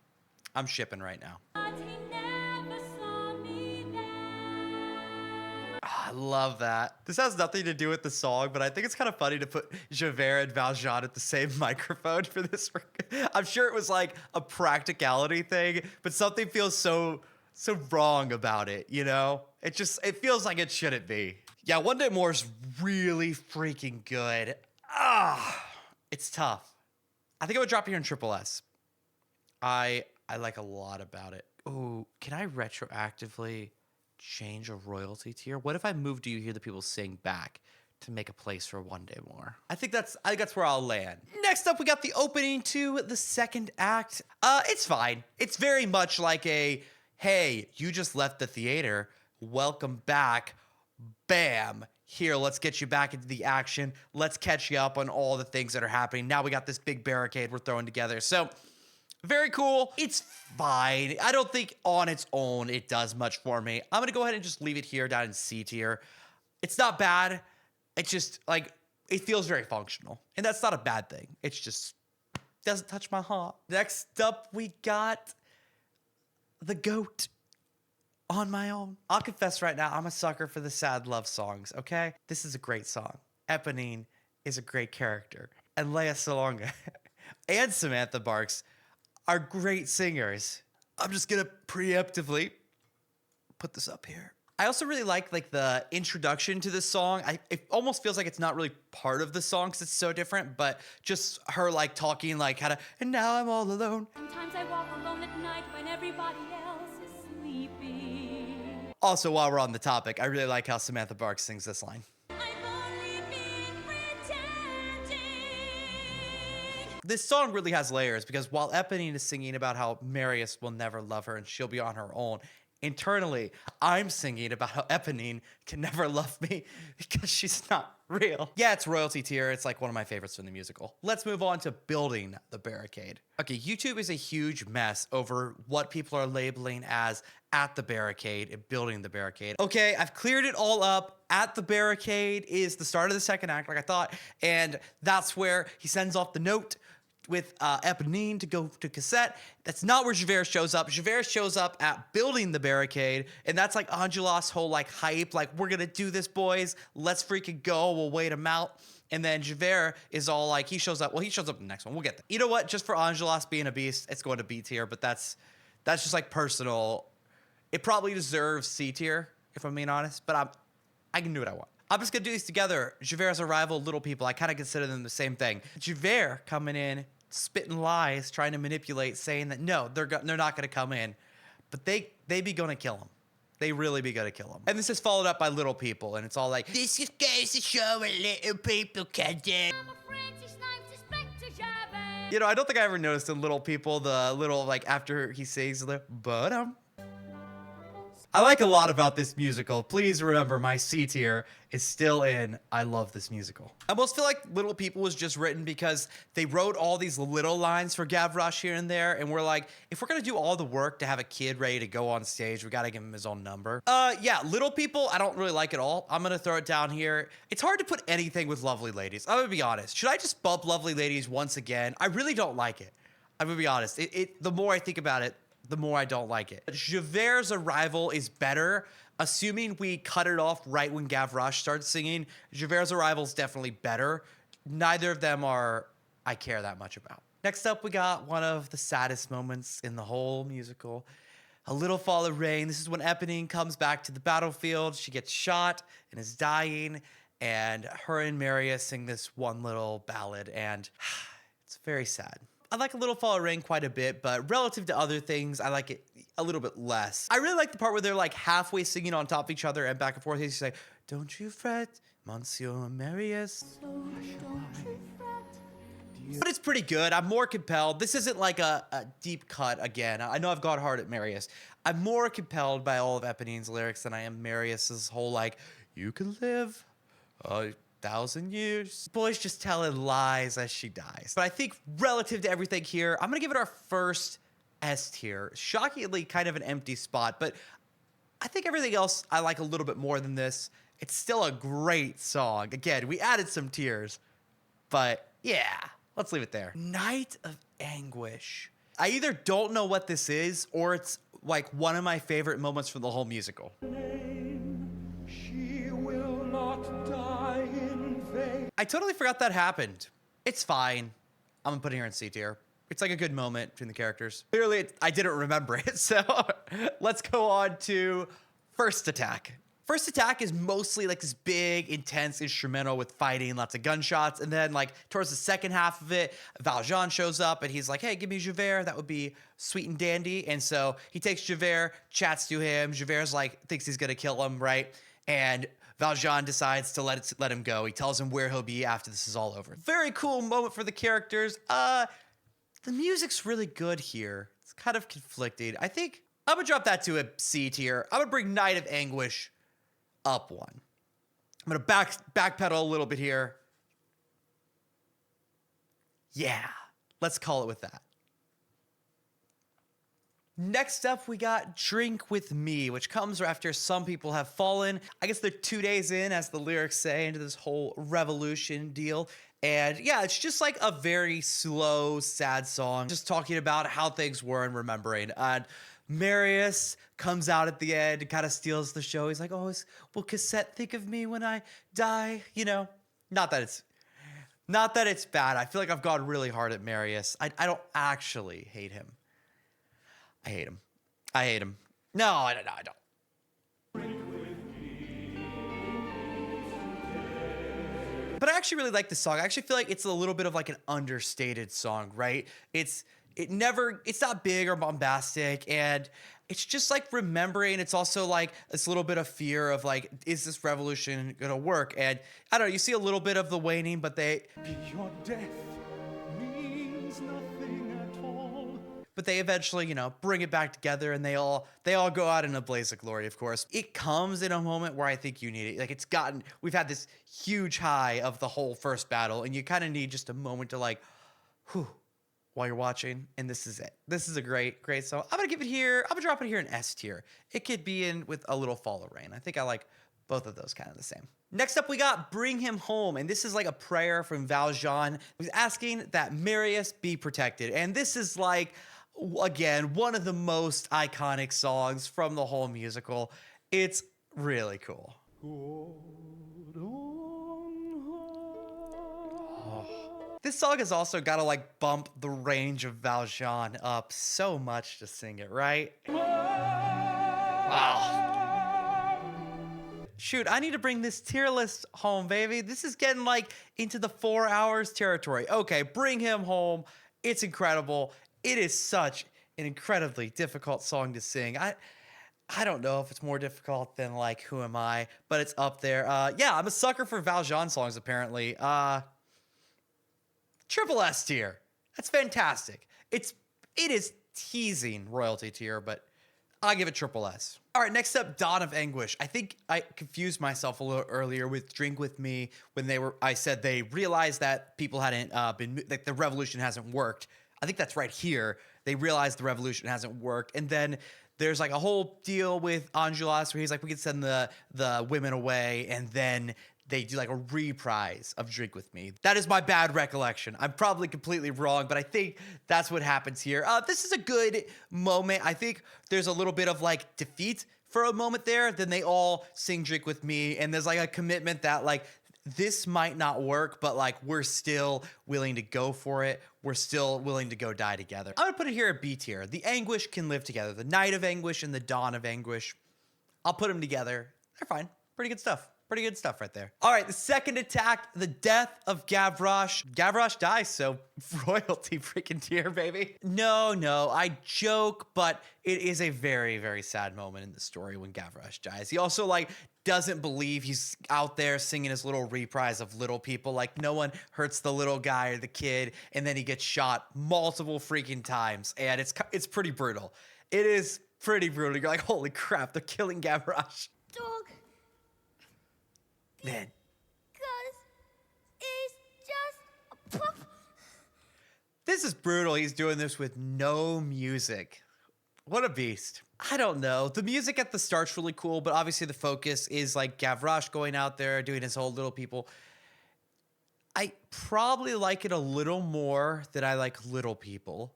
I'm shipping right now. But he never saw me there. I love that. This has nothing to do with the song, but I think it's kind of funny to put Javert and Valjean at the same microphone for this. I'm sure it was like a practicality thing, but something feels so wrong about it, you know? It feels like it shouldn't be. Yeah, One Day More is really freaking good. It's tough. I think I would drop it here in Triple S. I like a lot about it. Oh, can I retroactively change a royalty tier? What if I move Do You Hear the People Sing back to make a place for One Day More? I think that's where I'll land. Next up, we got the opening to the second act. It's fine. It's very much like a, hey, you just left the theater. Welcome back. Bam. Here, let's get you back into the action. Let's catch you up on all the things that are happening. Now we got this big barricade we're throwing together. So, very cool. It's fine. I don't think on its own it does much for me. I'm going to go ahead and just leave it here down in C tier. It's not bad. It's just, like, it feels very functional. And that's not a bad thing. It's just doesn't touch my heart. Next up, we got The Goat. On My Own. I'll confess right now, I'm a sucker for the sad love songs, okay? This is a great song. Eponine is a great character. And Lea Salonga and Samantha Barks are great singers. I'm just gonna preemptively put this up here. I also really like the introduction to this song. It almost feels like it's not really part of the song because it's so different, but just her like talking like how to, and now I'm all alone. Sometimes I walk alone at night when everybody else is sleeping. Also, while we're on the topic, I really like how Samantha Barks sings this line. I've only been pretending. This song really has layers because while Eponine is singing about how Marius will never love her and she'll be on her own, internally, I'm singing about how Eponine can never love me because she's not real. Yeah, it's royalty tier. It's like one of my favorites from the musical. Let's move on to building the barricade. Okay, YouTube is a huge mess over what people are labeling as at the barricade and building the barricade. Okay, I've cleared it all up. At the barricade is the start of the second act, like I thought, and that's where he sends off the note with Eponine to go to Cosette. That's not where Javert shows up. Javert shows up at building the barricade, and that's like Angelos' whole like hype, like we're gonna do this, boys. Let's freaking go. We'll wait him out. And then Javert is all like, he shows up. Well, he shows up in the next one. We'll get there. You know what? Just for Angelos being a beast, it's going to B tier, but that's just like personal. It probably deserves C tier, if I'm being honest, but I can do what I want. I'm just gonna do these together. Javert's arrival, Little People, I kind of consider them the same thing. Javert coming in, spitting lies, trying to manipulate, saying that no, they're not gonna come in, but they be gonna kill him. They really be gonna kill him. And this is followed up by Little People, and it's all like, this just goes to show what little people can do. I'm afraid she snipes Inspector Javert. You know, I don't think I ever noticed in Little People the little like after he sings the but I like a lot about this musical. Please remember my C tier is still in I love this musical. I almost feel like Little People was just written because they wrote all these little lines for Gavroche here and there, and we're like, if we're gonna do all the work to have a kid ready to go on stage, we gotta give him his own number. Yeah, Little People, I don't really like at all. I'm gonna throw it down here. It's hard to put anything with Lovely Ladies. I'm gonna be honest. Should I just bump Lovely Ladies once again? I really don't like it. I'm gonna be honest. The more I think about it, the more I don't like it. Javert's arrival is better, assuming we cut it off right when Gavroche starts singing. Javert's arrival is definitely better. Neither of them I care that much about. Next up, we got one of the saddest moments in the whole musical. A Little Fall of Rain. This is when Eponine comes back to the battlefield. She gets shot and is dying, and her and Marius sing this one little ballad, and it's very sad. I like A Little Fall of Rain quite a bit, but relative to other things, I like it a little bit less. I really like the part where they're like halfway singing on top of each other and back and forth. They say, don't you fret, Monsieur Marius. So don't you fret. But it's pretty good. I'm more compelled. This isn't like a deep cut again. I know I've got hard at Marius. I'm more compelled by all of Eponine's lyrics than I am Marius's whole like, you can live 1,000 years. Boy's just telling lies as she dies. But I think relative to everything here, I'm gonna give it our first S tier. Shockingly kind of an empty spot, but I think everything else I like a little bit more than this. It's still a great song. Again, we added some tears, but yeah, let's leave it there. Night of Anguish. I either don't know what this is or it's like one of my favorite moments from the whole musical. She will not die in vain. I totally forgot that happened. It's fine. I'm gonna put it here in C tier. It's like a good moment between the characters. Clearly, I didn't remember it, so let's go on to First Attack. First Attack is mostly like this big, intense instrumental with fighting, lots of gunshots, and then like towards the second half of it, Valjean shows up and he's like, hey, give me Javert, that would be sweet and dandy. And so he takes Javert, chats to him. Javert's like, thinks he's gonna kill him, right? And Valjean decides to let him go. He tells him where he'll be after this is all over. Very cool moment for the characters. The music's really good here. It's kind of conflicted. I think I'm gonna drop that to a C tier. I'm gonna bring Night of Anguish up one. I'm gonna backpedal a little bit here. Yeah, let's call it with that. Next up, we got Drink With Me, which comes after some people have fallen. I guess they're 2 days in, as the lyrics say, into this whole revolution deal. And yeah, it's just like a very slow, sad song, just talking about how things were and remembering. And Marius comes out at the end and kind of steals the show. He's like, oh, will Cosette think of me when I die? You know, not that it's bad. I feel like I've gone really hard at Marius. I don't actually hate him. I hate him. No, I don't. But I actually really like this song. I actually feel like it's a little bit of like an understated song, right? It's not big or bombastic, and it's just like remembering. It's also like this little bit of fear of like, is this revolution gonna work? And I don't know, you see a little bit of the waning, but Your death means nothing at all. but they eventually, you know, bring it back together, and they all go out in a blaze of glory, of course. It comes in a moment where I think you need it. Like we've had this huge high of the whole first battle, and you kind of need just a moment to like, whew, while you're watching, and this is it. This is a great song. I'm gonna drop it here in S tier. It could be in with a little Fall of Rain. I think I like both of those kind of the same. Next up, we got Bring Him Home, and this is like a prayer from Valjean. He's asking that Marius be protected, and this is like, again, one of the most iconic songs from the whole musical. It's really cool. This song has also got to like bump the range of Valjean up so much to sing it, right? Wow. Shoot, I need to bring this tier list home, baby. This is getting like into the 4 hours territory. Okay, Bring Him Home. It's incredible. It is such an incredibly difficult song to sing. I don't know if it's more difficult than like Who Am I, but it's up there. Yeah, I'm a sucker for Valjean songs, apparently. Triple S tier. That's fantastic. It is teasing royalty tier, but I'll give it triple S. All right, next up, Dawn of Anguish. I think I confused myself a little earlier with Drink With Me when I said they realized that people hadn't like the revolution hasn't worked. I think that's right here. They realized the revolution hasn't worked. And then there's like a whole deal with Angelos where he's like, we can send the women away, and then they do like a reprise of Drink With Me. That is my bad recollection. I'm probably completely wrong, but I think that's what happens here. This is a good moment. I think there's a little bit of like defeat for a moment there. Then they all sing Drink With Me, and there's like a commitment that like this might not work, but like we're still willing to go for it. We're still willing to go die together. I'm gonna put it here at B tier. The anguish can live together. The night of anguish and the dawn of anguish. I'll put them together. They're fine. Pretty good stuff. Pretty good stuff right there. All right, the second attack, the death of Gavroche. Gavroche dies, so royalty freaking tier, baby. No, I joke, but it is a very, very sad moment in the story when Gavroche dies. He also like doesn't believe he's out there singing his little reprise of Little People. Like no one hurts the little guy or the kid, and then he gets shot multiple freaking times, and it's pretty brutal. It is pretty brutal. You're like, holy crap, they're killing Gavroche. Dog. Man. Cause it's just a pup. This is brutal. He's doing this with no music. What a beast. I don't know. The music at the start's really cool, but obviously the focus is like Gavroche going out there doing his whole Little People. I probably like it a little more than I like Little People.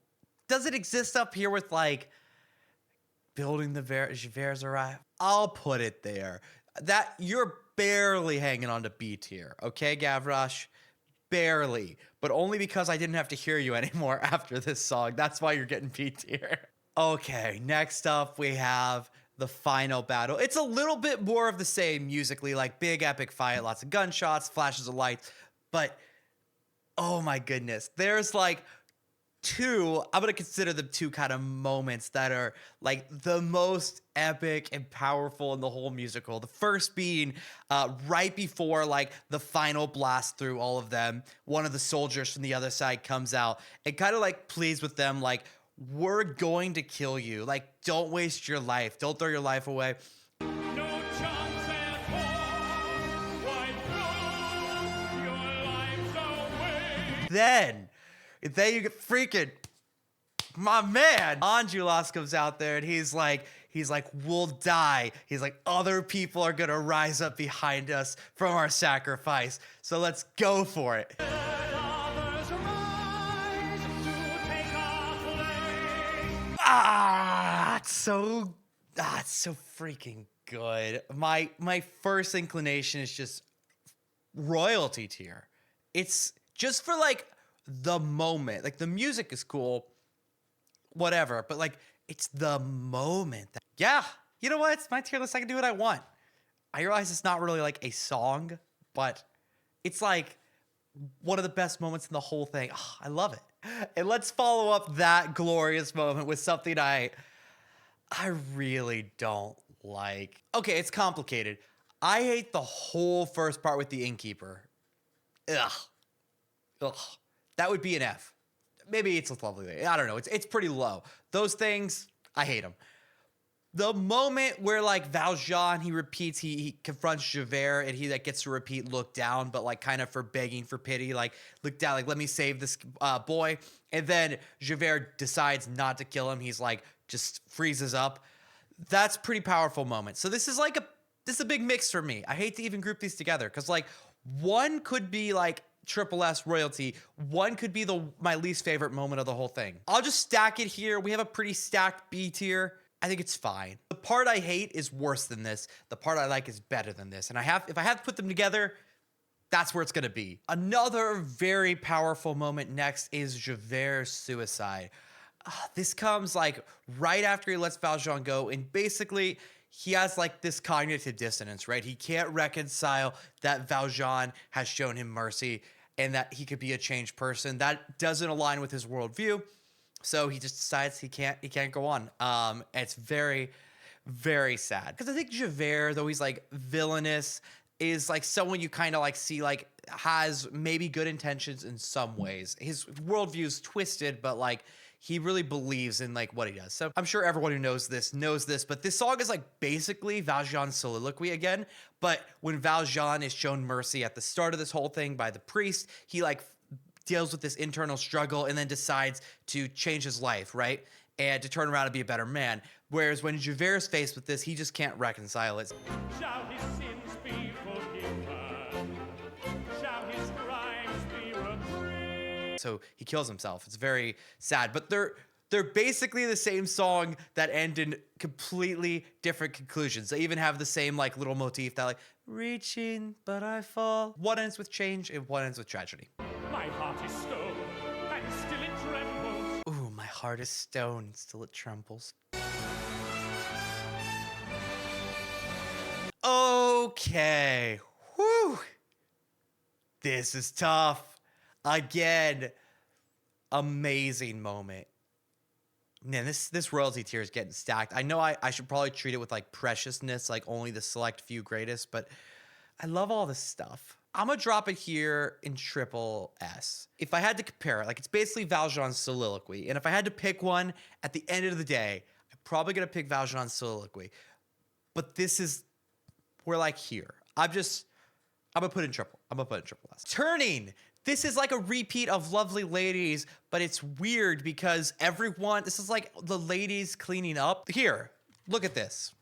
Does it exist up here with like building the Javert's arrive? I'll put it there. That you're barely hanging on to B tier, okay, Gavroche? Barely, but only because I didn't have to hear you anymore after this song. That's why you're getting B tier. Okay, next up we have the final battle. It's a little bit more of the same musically, like big epic fight, lots of gunshots, flashes of lights, but oh my goodness, there's like two, I'm gonna consider them two kind of moments that are like the most epic and powerful in the whole musical. The first being right before like the final blast through all of them, one of the soldiers from the other side comes out and kind of like pleads with them like, we're going to kill you. Like, don't waste your life. Don't throw your life away. No chance at all. Why throw your lives away? Then you get freaking my man Angelos comes out there and he's like, we'll die. He's like, other people are gonna rise up behind us from our sacrifice. So let's go for it. Others rise to take our place. It's so freaking good. My first inclination is just royalty tier. It's just for like the moment. Like the music is cool, whatever, but like it's the moment. Yeah, you know what? It's my tier list. I can do what I want. I realize it's not really like a song, but it's like one of the best moments in the whole thing. Oh, I love it. And let's follow up that glorious moment with something I really don't like. Okay, it's complicated. I hate the whole first part with the innkeeper. Ugh. That would be an F. Maybe it's a lovely. I don't know. It's pretty low. Those things, I hate them. The moment where like Valjean, he repeats, he confronts Javert and he like gets to repeat look down, but like kind of for begging for pity, like look down, like let me save this boy. And then Javert decides not to kill him. He's like just freezes up. That's pretty powerful moment. So this is a big mix for me. I hate to even group these together because like one could be like triple S royalty. One could be my least favorite moment of the whole thing. I'll just stack it here. We have a pretty stacked B tier. I think it's fine. The part I hate is worse than this. The part I like is better than this. And if I have to put them together, that's where it's gonna be. Another very powerful moment next is Javert's suicide. This comes like right after he lets Valjean go, and basically he has like this cognitive dissonance, right? He can't reconcile that Valjean has shown him mercy and that he could be a changed person. That doesn't align with his worldview. So he just decides he can't go on. It's very, very sad. Because I think Javert, though he's like villainous, is like someone you kind of like see like has maybe good intentions in some ways. His worldview is twisted, but like he really believes in like what he does. So I'm sure everyone who knows this, but this song is like basically Valjean's soliloquy again. But when Valjean is shown mercy at the start of this whole thing by the priest, he like deals with this internal struggle and then decides to change his life, right? And to turn around and be a better man. Whereas when Javert's faced with this, he just can't reconcile it. Shall his sins be forgiven? Shall his crimes be reprieved? So he kills himself. It's very sad. But they're basically the same song that end in completely different conclusions. They even have the same like little motif that like, reaching, but I fall. One ends with change and one ends with tragedy. My heart is stone, and still it trembles. Ooh, my heart is stone, still it trembles. Okay. Whew. This is tough. Again, amazing moment. Man, this royalty tier is getting stacked. I know I should probably treat it with like preciousness, like only the select few greatest, but I love all this stuff. I'm gonna drop it here in triple S. If I had to compare it, like it's basically Valjean's soliloquy. And if I had to pick one at the end of the day, I'm probably gonna pick Valjean's soliloquy. But we're like here. I'm gonna put it in triple. I'm gonna put it in triple S. Turning This is like a repeat of Lovely Ladies, but it's weird because this is like the ladies cleaning up. Here, look at this.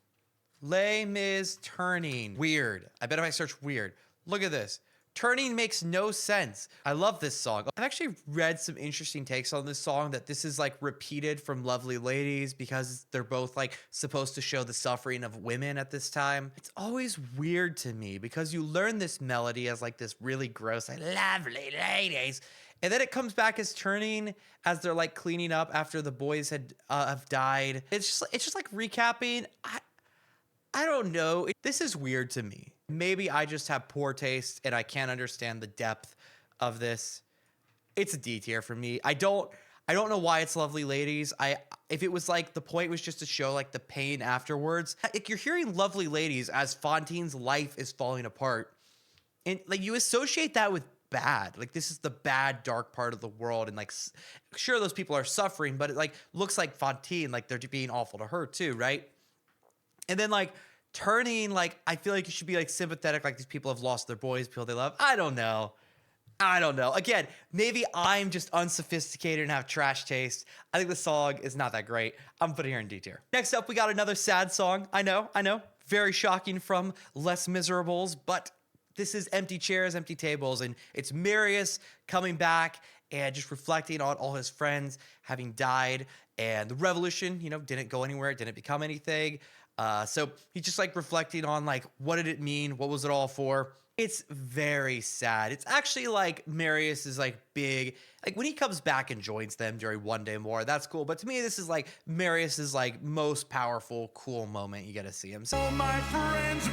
Les Mis turning. Weird. I bet if I search weird. Look at this. Turning makes no sense. I love this song. I've actually read some interesting takes on this song that this is like repeated from Lovely Ladies because they're both like supposed to show the suffering of women at this time. It's always weird to me because you learn this melody as like this really gross, like lovely ladies. And then it comes back as turning as they're like cleaning up after the boys have died. It's just like recapping. I don't know. This is weird to me. Maybe I just have poor taste and I can't understand the depth of this. It's a D tier for me. I don't know why it's Lovely Ladies. If it was like the point was just to show like the pain afterwards. Like you're hearing Lovely Ladies as Fantine's life is falling apart. And like you associate that with bad. Like this is the bad dark part of the world, and like sure those people are suffering, but it like looks like Fantine, like they're being awful to her too, right? And then like turning, like I feel like you should be like sympathetic, like these people have lost their boys, people they love. I don't know. Again, maybe I'm just unsophisticated and have trash taste. I think the song is not that great. I'm putting her in D tier. Next up, we got another sad song. I know. Very shocking from Les Miserables, but this is Empty Chairs, Empty Tables, and it's Marius coming back and just reflecting on all his friends having died, and the revolution, didn't go anywhere, it didn't become anything. So he's just like reflecting on like, what did it mean? What was it all for? It's very sad. It's actually like Marius is like big, like when he comes back and joins them during One Day More, that's cool. But to me, this is like Marius's like most powerful, cool moment. You get to see him. So, My friends,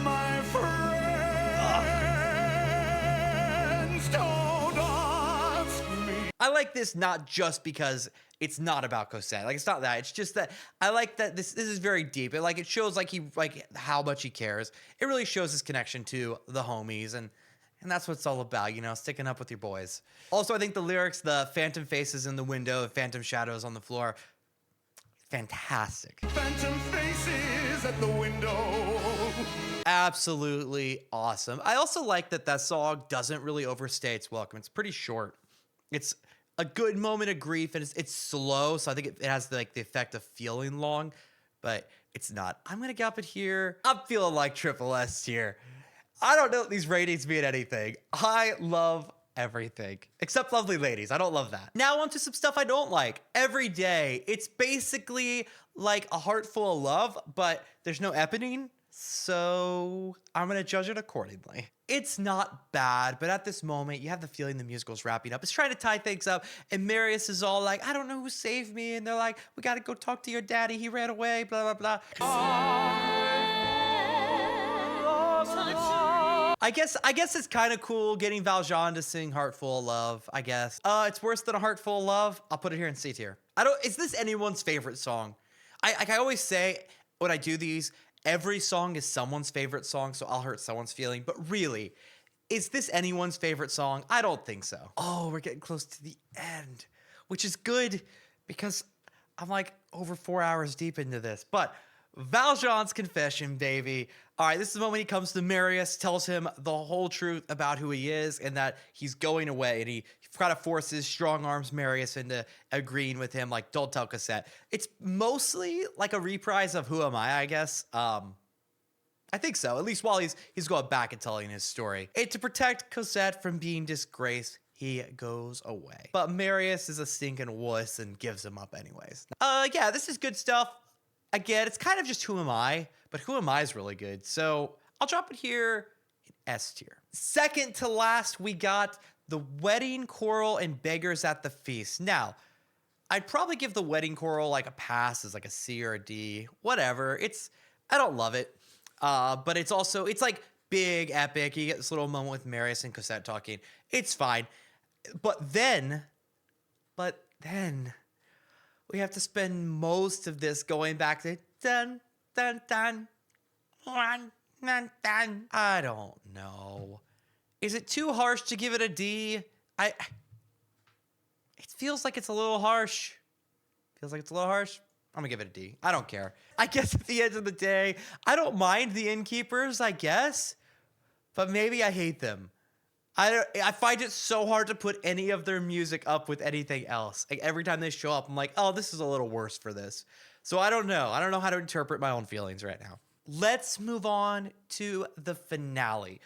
don't ask me. I like this not just because it's not about Cosette. Like it's not that. It's just that I like that this is very deep. It shows like how much he cares. It really shows his connection to the homies, and that's what it's all about, sticking up with your boys. Also, I think the lyrics, the phantom faces in the window, phantom shadows on the floor, fantastic. Phantom faces at the window. Absolutely awesome. I also like that song doesn't really overstay its welcome. It's pretty short. It's a good moment of grief, and it's slow, so I think it has the effect of feeling long, but it's not. I'm gonna gap it here. I'm feeling like triple S here. I don't know what these ratings mean anything. I love everything except Lovely Ladies. I don't love that. Now on to some stuff I don't like. Every Day. It's basically like a heart full of love, but there's no Eponine, so I'm gonna judge it accordingly. It's not bad, but at this moment, you have the feeling the musical's wrapping up. It's trying to tie things up, and Marius is all like, I don't know who saved me, and they're like, we gotta go talk to your daddy, he ran away, blah, blah, blah. I guess it's kind of cool getting Valjean to sing Heartful of Love, I guess. It's worse than a Heartful of Love. I'll put it here in C tier. Is this anyone's favorite song? I always say when I do these, every song is someone's favorite song, so I'll hurt someone's feeling. But really, is this anyone's favorite song? I don't think so. Oh, we're getting close to the end, which is good because I'm like over 4 hours deep into this. But Valjean's confession, baby. All right, this is the moment he comes to Marius, tells him the whole truth about who he is and that he's going away. And he kind of forces, strong arms Marius into agreeing with him, like, don't tell Cosette. It's mostly like a reprise of Who Am I guess. I think so, at least while he's going back and telling his story. And to protect Cosette from being disgraced, he goes away. But Marius is a stinking wuss and gives him up anyways. Yeah, this is good stuff. Again, it's kind of just Who Am I, but Who Am I is really good. So I'll drop it here in S tier. Second to last, we got The Wedding Choral and Beggars at the Feast. Now, I'd probably give The Wedding Choral like a pass as like a C or a D, whatever. I don't love it, but it's like big, epic. You get this little moment with Marius and Cosette talking. It's fine. But then we have to spend most of this going back to dun, dun, dun, dun, dun, dun. I don't know. Is it too harsh to give it a D? It feels like it's a little harsh. I'm gonna give it a D. I don't care. I guess at the end of the day, I don't mind the innkeepers, I guess. But maybe I hate them. I find it so hard to put any of their music up with anything else. Like every time they show up, I'm like, oh, this is a little worse for this. So I don't know. I don't know how to interpret my own feelings right now. Let's move on to the finale.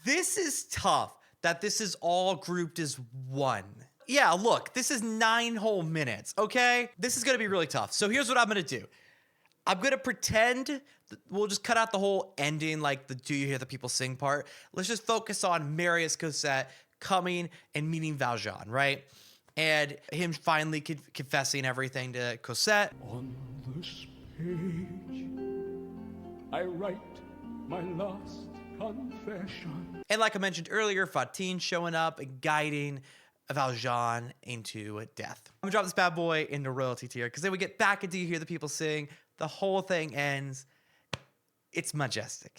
This is tough that this is all grouped as one. Yeah, look, this is 9 whole minutes, okay? This is gonna be really tough. So here's what I'm gonna do. I'm gonna pretend we'll just cut out the whole ending, like the "Do you hear the people sing" part. Let's just focus on Marius Cosette coming and meeting Valjean, right? And him finally confessing everything to Cosette. On this page, I write my last confession. And like I mentioned earlier, Fantine showing up and guiding Valjean into death. I'm gonna drop this bad boy into royalty tier because then we get back into "You Hear the People Sing." The whole thing ends. It's majestic.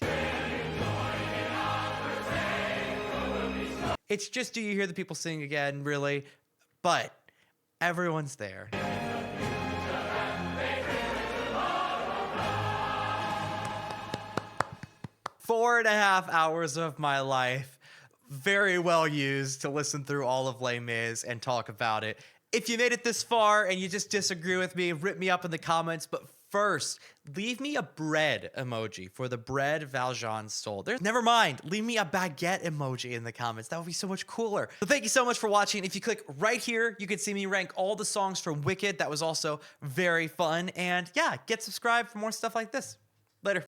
It's just "Do you hear the people sing" again, really? But everyone's there. Four and a half hours of my life, very well used to listen through all of Les Mis and talk about it. If you made it this far and you just disagree with me, rip me up in the comments. But first, leave me a bread emoji for the bread Valjean stole. Never mind, leave me a baguette emoji in the comments. That would be so much cooler. So thank you so much for watching. If you click right here, you can see me rank all the songs from Wicked. That was also very fun. And yeah, get subscribed for more stuff like this. Later.